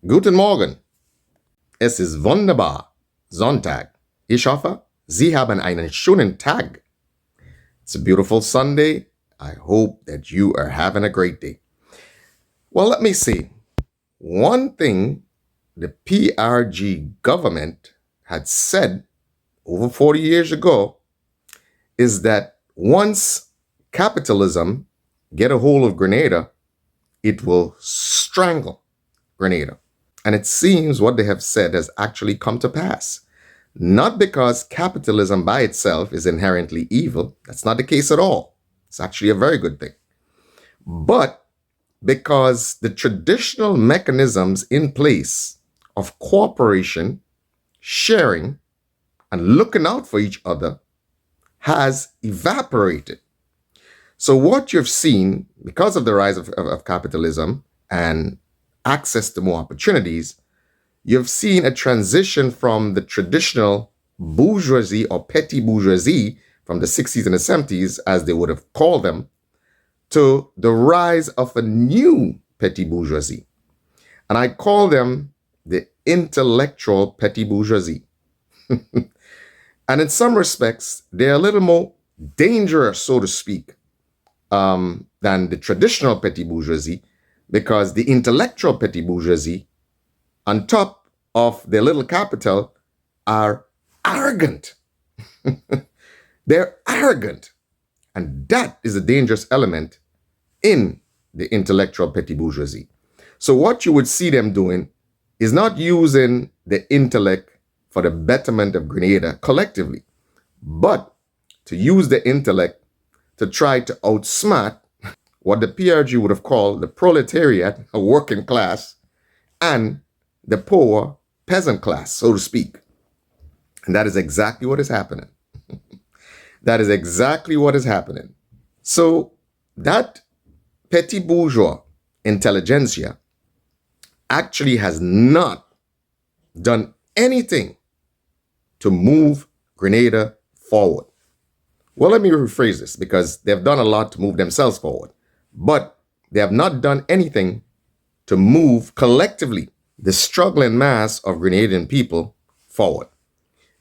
Guten Morgen. Es ist wunderbar. Sonntag. Ich hoffe, Sie haben einen schönen Tag. It's a beautiful Sunday. I hope that you are having a great day. Well, let me see. One thing the PRG government had said over 40 years ago is that once capitalism get a hold of Grenada, it will strangle Grenada. And it seems what they have said has actually come to pass. Not because capitalism by itself is inherently evil. That's not the case at all. It's actually a very good thing. But because the traditional mechanisms in place of cooperation, sharing, and looking out for each other has evaporated. So what you've seen, because of the rise of capitalism and access to more opportunities, you've seen a transition from the traditional bourgeoisie or petite bourgeoisie from the 60s and the 70s, as they would have called them, to the rise of a new petite bourgeoisie. And I call them the intellectual petite bourgeoisie. And in some respects, they're a little more dangerous, so to speak, than the traditional petite bourgeoisie, because the intellectual petite bourgeoisie, on top of their little capital, are arrogant. They're arrogant. And that is a dangerous element in the intellectual petty bourgeoisie. So what you would see them doing is not using the intellect for the betterment of Grenada collectively, but to use the intellect to try to outsmart what the PRG would have called the proletariat, a working class, and the poor peasant class, so to speak. And that is exactly what is happening. That is exactly what is happening. So that petit bourgeois intelligentsia actually has not done anything to move Grenada forward. Well, let me rephrase this, because they've done a lot to move themselves forward, but they have not done anything to move collectively the struggling mass of Grenadian people forward.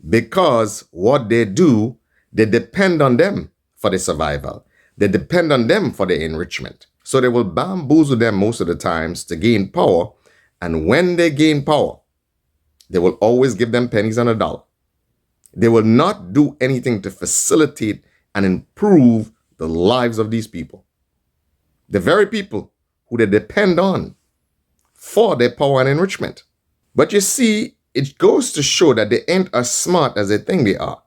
Because what they do, they depend on them for their survival. They depend on them for their enrichment. So they will bamboozle them most of the times to gain power. And when they gain power, they will always give them pennies on a dollar. They will not do anything to facilitate and improve the lives of these people. The very people who they depend on for their power and enrichment. But you see, it goes to show that they ain't as smart as they think they are,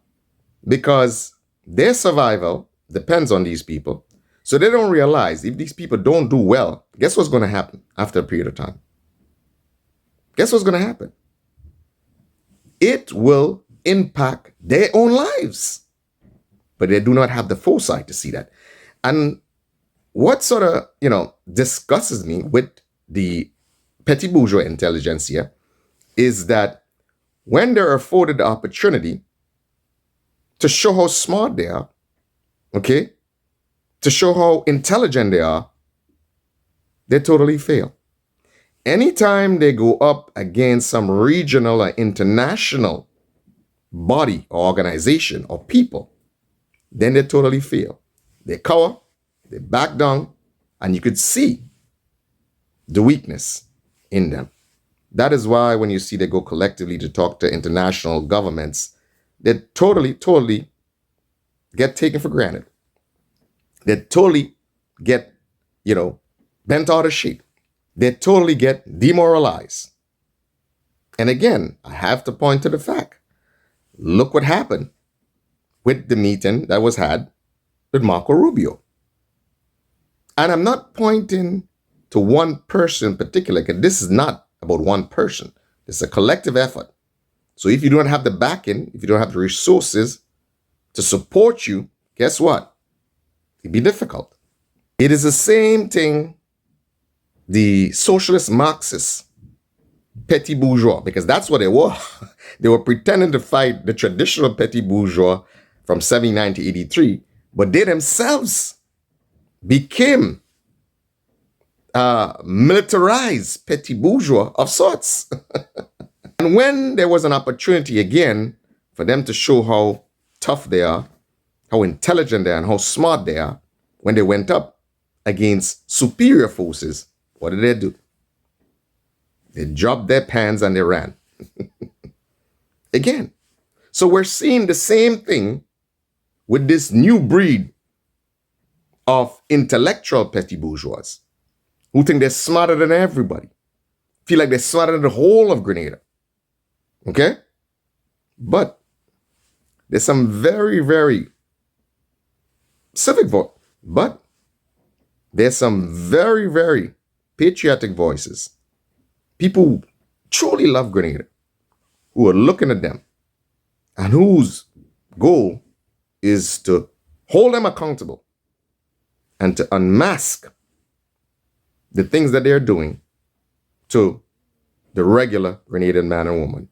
because their survival depends on these people. So they don't realize if these people don't do well, guess what's going to happen after a period of time? Guess what's going to happen? It will impact their own lives. But they do not have the foresight to see that. And what sort of, disgusts me with the petty bourgeois intelligentsia is that when they're afforded the opportunity to show how smart they are, okay, to show how intelligent they are, they totally fail. Anytime they go up against some regional or international body or organization or people, then they totally fail. They cower, they back down, and you could see the weakness in them. That is why when you see they go collectively to talk to international governments, they totally get taken for granted. They totally get, bent out of shape. They totally get demoralized. And again, I have to point to the fact. Look what happened with the meeting that was had with Marco Rubio. And I'm not pointing to one person in particular, because this is not about one person. It's a collective effort. So if you don't have the backing, if you don't have the resources to support you, guess what? It'd be difficult. It is the same thing the socialist Marxists, petty bourgeois, because that's what they were. They were pretending to fight the traditional petty bourgeois from 79 to 83, but they themselves became militarized petty bourgeois of sorts. And when there was an opportunity again for them to show how tough they are, how intelligent they are, and how smart they are, when they went up against superior forces, what did they do? They dropped their pants and they ran. Again. So we're seeing the same thing with this new breed of intellectual petty bourgeois who think they're smarter than everybody, feel like they're smarter than the whole of Grenada. Okay? But there's some very, very civic voice, but there's some very, very patriotic voices. People who truly love Grenada, who are looking at them, and whose goal is to hold them accountable and to unmask the things that they're doing to the regular Grenadian man and woman.